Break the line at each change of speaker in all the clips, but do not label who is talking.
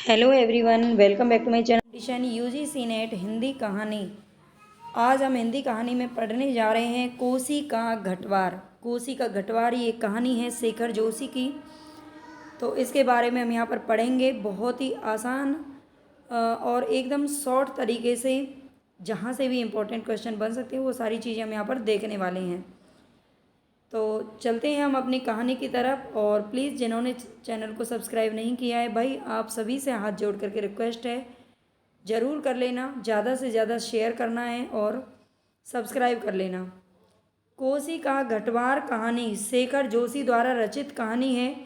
Hello everyone, welcome back to my channel Edition UGC NET Hindi कहानी। आज हम हिंदी कहानी में पढ़ने जा रहे हैं कोसी का घटवार। कोसी का घटवार ये कहानी है शेखर जोशी की। तो इसके बारे में हम यहाँ पर पढ़ेंगे बहुत ही आसान और एकदम शॉर्ट तरीके से। जहाँ से भी इम्पोर्टेंट क्वेश्चन बन सकते हैं वो सारी चीज़ें हम यहाँ पर देखने वाले हैं। तो चलते हैं हम अपनी कहानी की तरफ। और प्लीज़ जिन्होंने चैनल को सब्सक्राइब नहीं किया है भाई, आप सभी से हाथ जोड़ करके रिक्वेस्ट है, ज़रूर कर लेना। ज़्यादा से ज़्यादा शेयर करना है और सब्सक्राइब कर लेना। कोसी का घटवार कहानी शेखर जोशी द्वारा रचित कहानी है।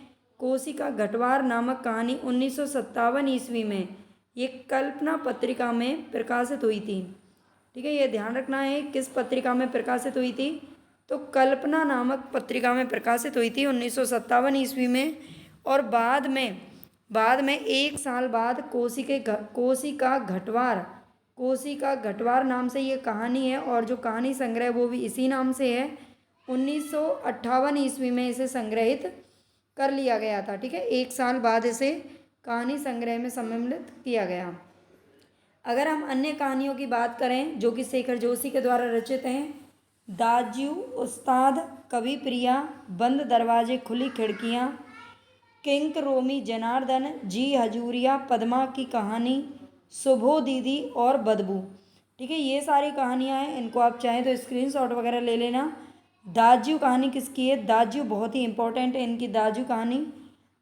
कोसी का घटवार नामक कहानी 1957 ईस्वी में ये कल्पना पत्रिका में प्रकाशित हुई थी। ठीक है, ये ध्यान रखना है किस पत्रिका में प्रकाशित हुई थी। तो कल्पना नामक पत्रिका में प्रकाशित हुई थी 1957 ईस्वी में। और बाद में एक साल बाद कोसी का घटवार नाम से ये कहानी है। और जो कहानी संग्रह वो भी इसी नाम से है। 1958 ईस्वी में इसे संग्रहित कर लिया गया था। ठीक है, एक साल बाद इसे कहानी संग्रह में सम्मिलित किया गया। अगर हम अन्य कहानियों की बात करें जो कि शेखर जोशी के द्वारा रचित हैं, दाज्यू, उस्ताद, कवि प्रिया, बंद दरवाजे खुली खिड़कियाँ, किंक रोमी जनार्दन, जी हजूरिया, पद्मा की कहानी, सुबो दीदी और बदबू। ठीक है, ये सारी कहानियाँ हैं। इनको आप चाहें तो स्क्रीनशॉट वगैरह ले लेना। दाज्यू कहानी किसकी है? दाज्यू बहुत ही इंपॉर्टेंट है इनकी दाज्यू कहानी।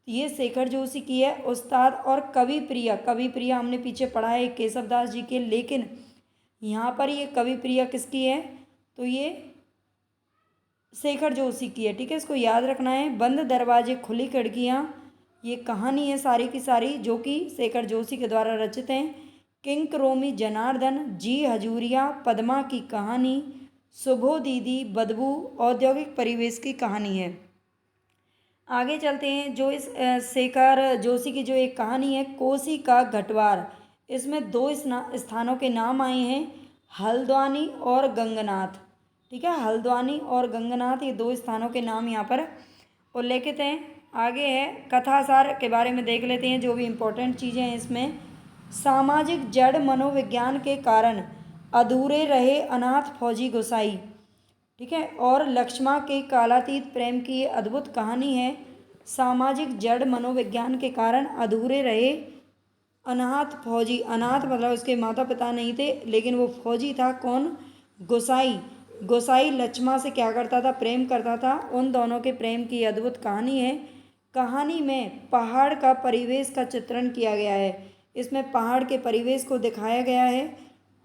ये शेखर जोशी की है। उस्ताद और कवि प्रिया हमने पीछे पढ़ा है केशव दास जी के, लेकिन यहाँ पर ये कवि प्रिया किसकी है? तो ये शेखर जोशी की है। ठीक है, इसको याद रखना है। बंद दरवाजे खुली खिड़कियाँ ये कहानी है सारी की सारी जो कि शेखर जोशी के द्वारा रचित हैं। किंक रोमी जनार्दन, जी हजूरिया, पद्मा की कहानी, सुबो दीदी, बदबू औद्योगिक परिवेश की कहानी है। आगे चलते हैं। जो इस शेखर जोशी की जो एक कहानी है कोसी का घटवार, इसमें दो स्थानों के नाम आए हैं, हल्द्वानी और गंगनाथ। ठीक है, हल्द्वानी और गंगनाथ ये दो स्थानों के नाम यहाँ पर उल्लेखित हैं। आगे है कथासार के बारे में देख लेते हैं जो भी इम्पोर्टेंट चीज़ें हैं इसमें। सामाजिक जड़ मनोविज्ञान के कारण अधूरे रहे अनाथ फौजी गोसाई। ठीक है, और लक्ष्मा के कालातीत प्रेम की ये अद्भुत कहानी है। सामाजिक जड़ मनोविज्ञान के कारण अधूरे रहे अनाथ फौजी। अनाथ मतलब उसके माता पिता नहीं थे, लेकिन वो फौजी था। कौन? गोसाई। गोसाई लक्ष्मा से क्या करता था? प्रेम करता था। उन दोनों के प्रेम की अद्भुत कहानी है। कहानी में पहाड़ का परिवेश का चित्रण किया गया है। इसमें पहाड़ के परिवेश को दिखाया गया है।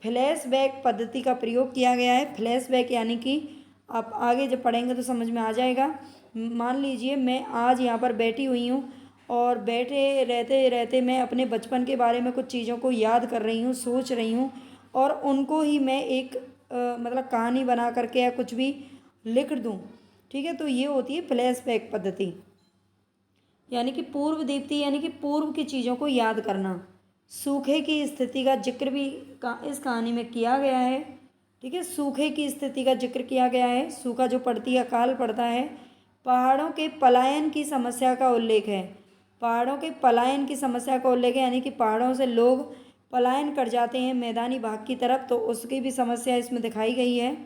फ्लैशबैक पद्धति का प्रयोग किया गया है। फ्लैशबैक यानी कि आप आगे जब पढ़ेंगे तो समझ में आ जाएगा। मान लीजिए मैं आज यहाँ पर बैठी हुई हूँ और बैठे रहते रहते मैं अपने बचपन के बारे में कुछ चीज़ों को याद कर रही हूँ, सोच रही हूँ, और उनको ही मैं एक मतलब कहानी बना करके या कुछ भी लिख दूँ। ठीक है, तो ये होती है फ्लैशबैक पद्धति, यानी कि पूर्व दीप्ति, यानी कि पूर्व की चीज़ों को याद करना। सूखे की स्थिति का जिक्र भी इस कहानी में किया गया है। ठीक है, सूखे की स्थिति का जिक्र किया गया है। सूखा जो पड़ती है, अकाल पड़ता है। पहाड़ों के पलायन की समस्या का उल्लेख है। पहाड़ों के पलायन की समस्या का उल्लेख है, यानी कि पहाड़ों से लोग पलायन कर जाते हैं मैदानी भाग की तरफ, तो उसकी भी समस्या इसमें दिखाई गई है।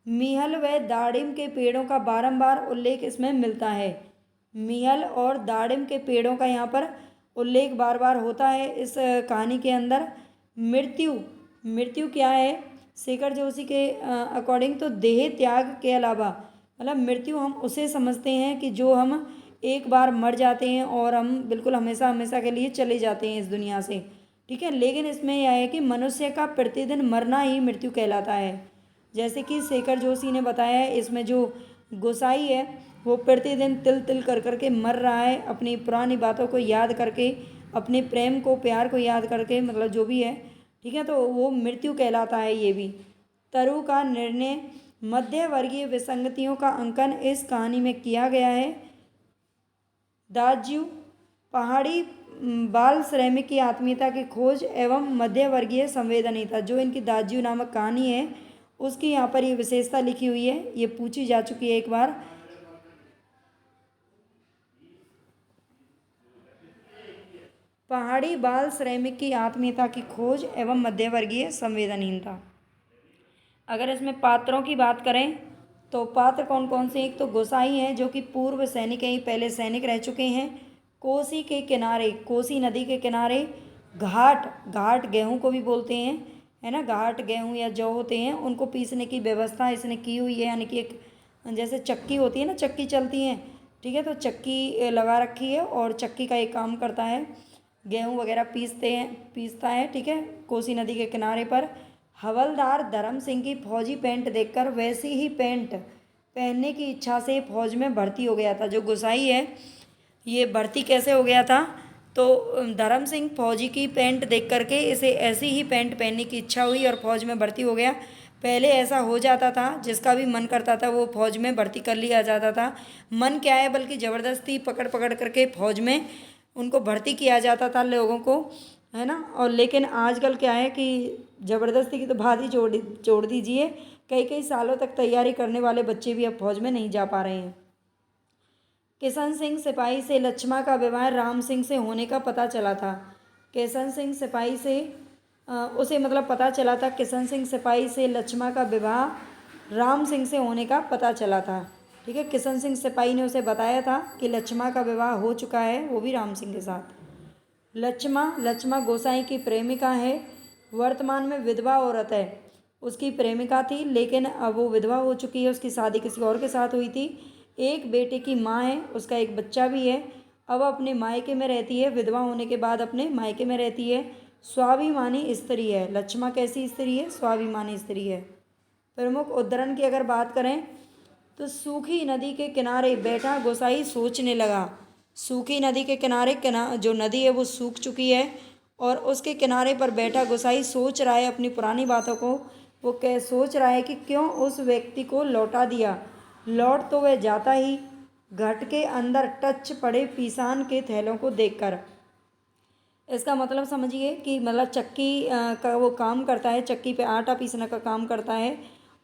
मीहल व दाड़िम के पेड़ों का बारंबार उल्लेख इसमें मिलता है। मीहल और दाड़िम के पेड़ों का यहाँ पर उल्लेख बार बार होता है इस कहानी के अंदर। मृत्यु, मृत्यु क्या है शेखर जोशी के अकॉर्डिंग? तो देह त्याग के अलावा, मतलब मृत्यु हम उसे समझते हैं कि जो हम एक बार मर जाते हैं और हम बिल्कुल हमेशा हमेशा के लिए चले जाते हैं इस दुनिया से। ठीक है, लेकिन इसमें यह है कि मनुष्य का प्रतिदिन मरना ही मृत्यु कहलाता है। जैसे कि शेखर जोशी ने बताया है, इसमें जो गोसाई है वो प्रतिदिन तिल तिल कर करके मर रहा है, अपनी पुरानी बातों को याद करके, अपने प्रेम को, प्यार को याद करके, मतलब जो भी है। ठीक है, तो वो मृत्यु कहलाता है ये भी। तरु का निर्णय, मध्य वर्गीय विसंगतियों का अंकन इस कहानी में किया गया है। दाज्यू, पहाड़ी बाल श्रमिक की आत्मीयता की खोज एवं मध्य वर्गीय संवेदनीयता, जो इनकी दाज्यू नामक कहानी है उसकी यहाँ पर ये विशेषता लिखी हुई है। ये पूछी जा चुकी है एक बार। पहाड़ी बाल श्रमिक की आत्मीयता की खोज एवं मध्यवर्गीय संवेदनहीनता। अगर इसमें पात्रों की बात करें तो पात्र कौन कौन से, एक तो गोसाई हैं जो कि पूर्व सैनिक हैं, पहले सैनिक रह चुके हैं। कोसी के किनारे, कोसी नदी के किनारे घाट, घाट गेहूँ को भी बोलते हैं, है ना, घाट गेहूँ या जौ होते हैं, उनको पीसने की व्यवस्था इसने की हुई है। यानी कि एक जैसे चक्की होती है ना, चक्की चलती है, ठीक है, तो चक्की लगा रखी है और चक्की का एक काम करता है, गेहूँ वगैरह पीसता है, ठीक है, कोसी नदी के किनारे पर। हवलदार धर्म सिंह की फौजी पैंट देखकर वैसी ही पैंट पहनने की इच्छा से फौज में भर्ती हो गया था। जो गोसाई है ये भर्ती कैसे हो गया था, तो धर्म सिंह फौजी की पैंट देख करके इसे ऐसी ही पैंट पहनने की इच्छा हुई और फौज में भर्ती हो गया। पहले ऐसा हो जाता था, जिसका भी मन करता था वो फौज में भर्ती कर लिया जाता था। मन क्या है, बल्कि ज़बरदस्ती पकड़ पकड़ करके फौज में उनको भर्ती किया जाता था लोगों को, है ना। और लेकिन आजकल क्या है कि ज़बरदस्ती की तो बात ही छोड़ दीजिए, कई कई सालों तक तैयारी करने वाले बच्चे भी अब फौज में नहीं जा पा रहे हैं। किशन सिंह सिपाही से लक्ष्मा का विवाह राम सिंह से होने का पता चला था। किशन सिंह सिपाही से उसे मतलब पता चला था, किशन सिंह सिपाही से लक्ष्मा का विवाह राम सिंह से होने का पता चला था, ठीक है। किशन सिंह सिपाही ने उसे बताया था कि लक्ष्मा का विवाह हो चुका है, वो भी राम सिंह के साथ। लक्ष्मा गोसाई की प्रेमिका है, वर्तमान में विधवा औरत है। उसकी प्रेमिका थी लेकिन अब वो विधवा हो चुकी है, उसकी शादी किसी और के साथ हुई थी। एक बेटे की माँ है, उसका एक बच्चा भी है। अब अपने मायके में रहती है, विधवा होने के बाद अपने मायके में रहती है। स्वाभिमानी स्त्री है। लक्ष्मा कैसी स्त्री है, स्वाभिमानी स्त्री है। प्रमुख उद्धरण की अगर बात करें तो सूखी नदी के किनारे बैठा गोसाई सोचने लगा। सूखी नदी के किनारे जो नदी है वो सूख चुकी है और उसके किनारे पर बैठा गोसाई सोच रहा है अपनी पुरानी बातों को। वो क्या सोच रहा है कि क्यों उस व्यक्ति को लौटा दिया। लौट तो वह जाता ही, घट के अंदर टच पड़े पीसान के थैलों को देखकर। इसका मतलब समझिए कि मतलब चक्की का वो काम करता है, चक्की पे आटा पीसने का काम करता है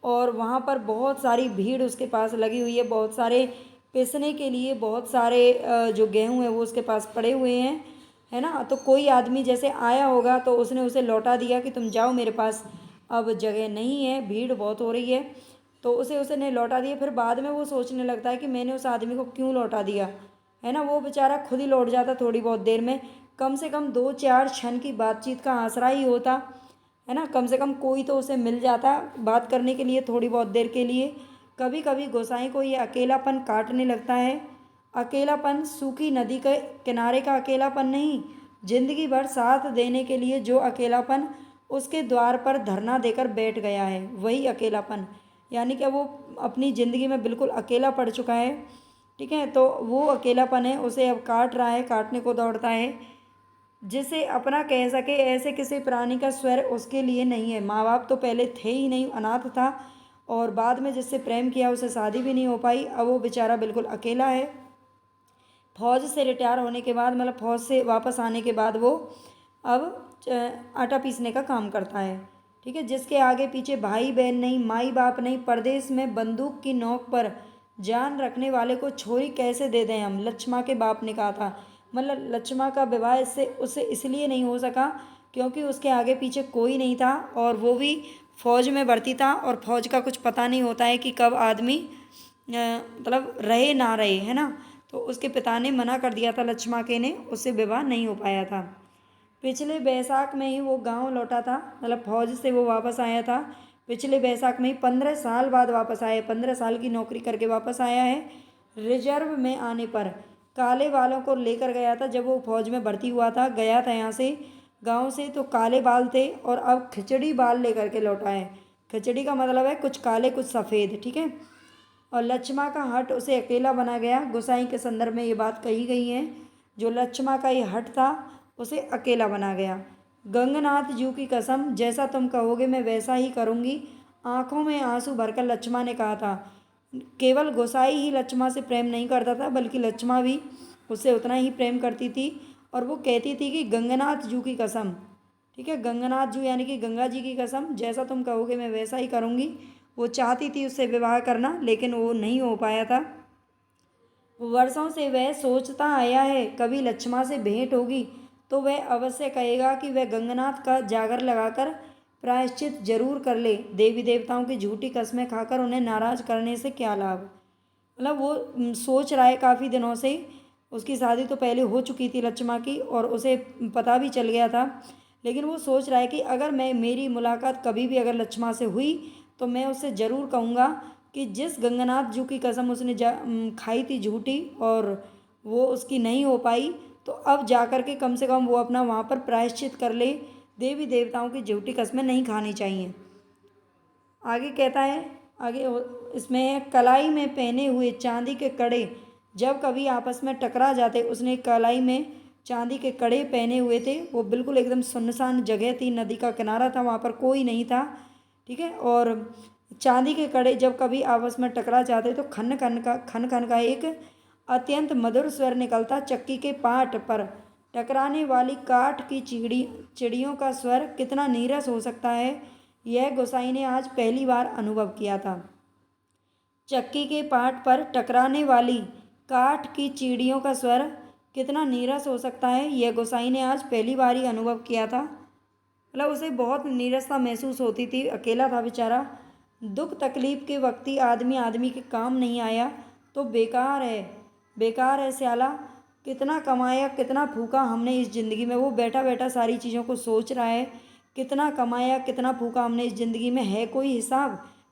और वहाँ पर बहुत सारी भीड़ उसके पास लगी हुई है, बहुत सारे पीसने के लिए बहुत सारे जो गेहूँ है वो उसके पास पड़े हुए हैं, है ना। तो कोई आदमी जैसे आया होगा तो उसने उसे लौटा दिया कि तुम जाओ, मेरे पास अब जगह नहीं है, भीड़ बहुत हो रही है, तो उसने लौटा दिया। फिर बाद में वो सोचने लगता है कि मैंने उस आदमी को क्यों लौटा दिया, है ना। वो बेचारा खुद ही लौट जाता थोड़ी बहुत देर में, कम से कम 2-4 क्षण की बातचीत का आसरा ही होता, है ना। कम से कम कोई तो उसे मिल जाता बात करने के लिए थोड़ी बहुत देर के लिए। कभी कभी गोसाई को ये अकेलापन काटने लगता है। अकेलापन सूखी नदी के किनारे का अकेलापन नहीं, जिंदगी भर साथ देने के लिए जो अकेलापन उसके द्वार पर धरना देकर बैठ गया है, वही अकेलापन। यानी कि वो अपनी ज़िंदगी में बिल्कुल अकेला पड़ चुका है, ठीक है। तो वो अकेलापन है, उसे अब काट रहा है, काटने को दौड़ता है। जिसे अपना कह सके ऐसे किसी प्राणी का स्वर उसके लिए नहीं है। माँ बाप तो पहले थे ही नहीं, अनाथ था, और बाद में जिससे प्रेम किया उसे शादी भी नहीं हो पाई। अब वो बेचारा बिल्कुल अकेला है। फौज से रिटायर होने के बाद, मतलब फौज से वापस आने के बाद वो अब आटा पीसने का काम करता है, ठीक है। जिसके आगे पीछे भाई बहन नहीं, माई बाप नहीं, परदेश में बंदूक की नोक पर जान रखने वाले को छोरी कैसे दे दें हम, लक्ष्मा के बाप ने कहा था। मतलब लक्ष्मा का विवाह उससे इसलिए नहीं हो सका क्योंकि उसके आगे पीछे कोई नहीं था और वो भी फौज में भर्ती था, और फौज का कुछ पता नहीं होता है कि कब आदमी मतलब रहे ना रहे, है ना। तो उसके पिता ने मना कर दिया था लक्ष्मा के ने, उससे विवाह नहीं हो पाया था। पिछले बैसाख में ही वो गांव लौटा था, मतलब फौज से वो वापस आया था। पिछले बैसाख में ही 15 साल बाद वापस आया, 15 साल की नौकरी करके वापस आया है। रिजर्व में आने पर काले बालों को लेकर गया था। जब वो फौज में भर्ती हुआ था, गया था यहाँ से गांव से, तो काले बाल थे और अब खिचड़ी बाल लेकर के लौटा है। खिचड़ी का मतलब है कुछ काले कुछ सफ़ेद, ठीक है। और लक्ष्मा का हट उसे अकेला बना गया। गोसाई के संदर्भ में ये बात कही गई है, जो लक्ष्मा का ये हट था उसे अकेला बना गया। गंगनाथ जी की कसम, जैसा तुम कहोगे मैं वैसा ही करूँगी, आंखों में आंसू भरकर लक्ष्मा ने कहा था। केवल गोसाई ही लक्ष्मा से प्रेम नहीं करता था, बल्कि लक्ष्मा भी उससे उतना ही प्रेम करती थी। और वो कहती थी कि गंगनाथ जी की कसम, ठीक है, गंगनाथ जी यानी कि गंगा जी की कसम, जैसा तुम कहोगे मैं वैसा ही करूँगी। वो चाहती थी उससे विवाह करना, लेकिन वो नहीं हो पाया था। वर्षों से वह सोचता आया है कभी लक्ष्मा से भेंट होगी तो वह अवश्य कहेगा कि वह गंगनाथ का जागर लगाकर प्रायश्चित जरूर कर ले। देवी देवताओं की झूठी कस्में खाकर उन्हें नाराज करने से क्या लाभ। मतलब वो सोच रहा है काफ़ी दिनों से। उसकी शादी तो पहले हो चुकी थी लक्ष्मा की, और उसे पता भी चल गया था, लेकिन वो सोच रहा है कि अगर मेरी मुलाकात कभी भी अगर लक्ष्मा से हुई तो मैं उससे ज़रूर कहूँगा कि जिस गंगनाथ जी की कसम उसने खाई थी झूठी और वो उसकी नहीं हो पाई, तो अब जा कर के कम से कम वो अपना वहाँ पर प्रायश्चित कर ले। देवी देवताओं की झूठी कस्में नहीं खानी चाहिए। आगे कहता है, आगे इसमें कलाई में पहने हुए चांदी के कड़े जब कभी आपस में टकरा जाते। उसने कलाई में चांदी के कड़े पहने हुए थे। वो बिल्कुल एकदम सुनसान जगह थी, नदी का किनारा था, वहाँ पर कोई नहीं था, ठीक है। और चांदी के कड़े जब कभी आपस में टकरा जाते तो खन खन का एक अत्यंत मधुर स्वर निकलता। चक्की के पाट पर टकराने वाली काठ की चिड़ियों का स्वर कितना नीरस हो सकता है, यह गोसाई ने आज पहली बार अनुभव किया था। चक्की के पाट पर टकराने वाली काठ की चिड़ियों का स्वर कितना नीरस हो सकता है, यह गोसाई ने आज पहली बार ही अनुभव किया था। मतलब उसे बहुत नीरसता महसूस होती थी, अकेला था बेचारा। दुख तकलीफ के वक्त ही आदमी के काम नहीं आया तो बेकार है स्याला। कितना कमाया कितना फूका हमने इस ज़िंदगी में। वो बैठा बैठा सारी चीज़ों को सोच रहा है, कितना कमाया कितना फूका हमने इस ज़िंदगी में, है कोई हिसाब,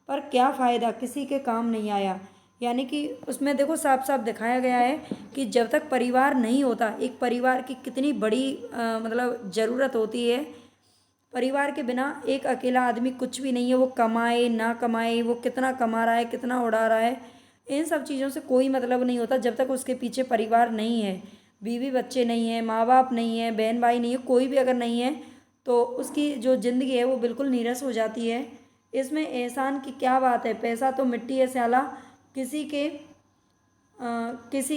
पर क्या फ़ायदा, किसी के काम नहीं आया। यानी कि उसमें देखो साफ साफ दिखाया गया है कि जब तक परिवार नहीं होता, एक परिवार की कितनी बड़ी मतलब ज़रूरत होती है। परिवार के बिना एक अकेला आदमी कुछ भी नहीं है। वो कमाए ना कमाए, वो कितना कमा रहा है कितना उड़ा रहा है, इन सब चीज़ों से कोई मतलब नहीं होता जब तक उसके पीछे परिवार नहीं है, बीवी बच्चे नहीं है, माँ बाप नहीं है, बहन भाई नहीं है, कोई भी अगर नहीं है तो उसकी जो ज़िंदगी है वो बिल्कुल नीरस हो जाती है। इसमें एहसान की क्या बात है, पैसा तो मिट्टी है स्याला, किसी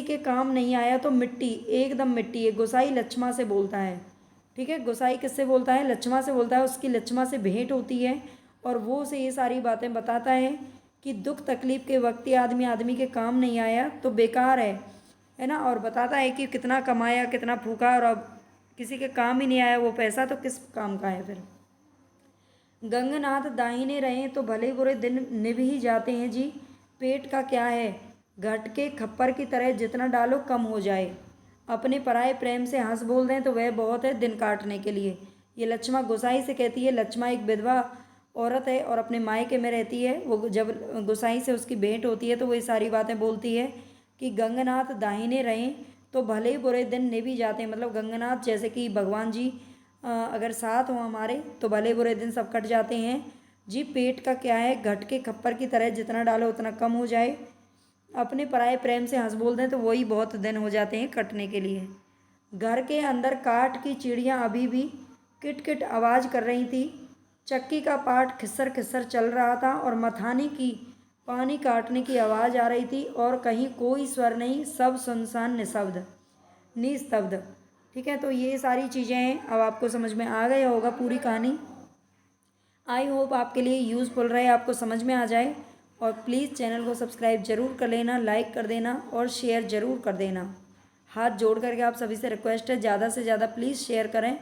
के काम नहीं आया तो मिट्टी, एकदम मिट्टी है। गोसाई लक्ष्मा से बोलता है, ठीक है। गोसाई किससे बोलता है, लक्ष्मा से बोलता है। उसकी लक्ष्मा से भेंट होती है और वो उसे ये सारी बातें बताता है कि दुख तकलीफ के वक्त ही आदमी के काम नहीं आया तो बेकार है ना। और बताता है कि कितना कमाया कितना फूका और अब किसी के काम ही नहीं आया वो पैसा, तो किस काम का है फिर। गंगनाथ दाहिने रहें तो भले बुरे दिन निभ ही जाते हैं जी, पेट का क्या है, घट के खप्पर की तरह जितना डालो कम हो जाए। अपने पराए प्रेम से हंस बोल दें तो वह बहुत है दिन काटने के लिए। ये लक्ष्मा गोसाई से कहती है। लक्ष्मा एक विधवा औरत है और अपने मायके में रहती है। वो जब गोसाई से उसकी भेंट होती है तो वो ये सारी बातें बोलती है कि गंगनाथ दाहिने रहें तो भले ही बुरे दिन निभ ही जाते हैं। मतलब गंगनाथ जैसे कि भगवान जी अगर साथ हो हमारे तो भले बुरे दिन सब कट जाते हैं जी। पेट का क्या है, घट के खप्पर की तरह जितना डालो उतना कम हो जाए। अपने पराए प्रेम से हंस बोल दें तो वही बहुत दिन हो जाते हैं कटने के लिए। घर के अंदर काठ की चिड़ियाँ अभी भी किट किट आवाज़ कर रही थी। चक्की का पाट खिस्सर खिस्सर चल रहा था और मथानी की पानी काटने की आवाज़ आ रही थी और कहीं कोई स्वर नहीं, सब सुनसान निस्तब्ध। ठीक है, तो ये सारी चीज़ें हैं। अब आपको समझ में आ गया होगा पूरी कहानी। आई होप आपके लिए यूज़फुल रहे, आपको समझ में आ जाए। और प्लीज़ चैनल को सब्सक्राइब ज़रूर कर लेना, लाइक कर देना और शेयर ज़रूर कर देना। हाथ जोड़ करके आप सभी से रिक्वेस्ट है, ज़्यादा से ज़्यादा प्लीज़ शेयर करें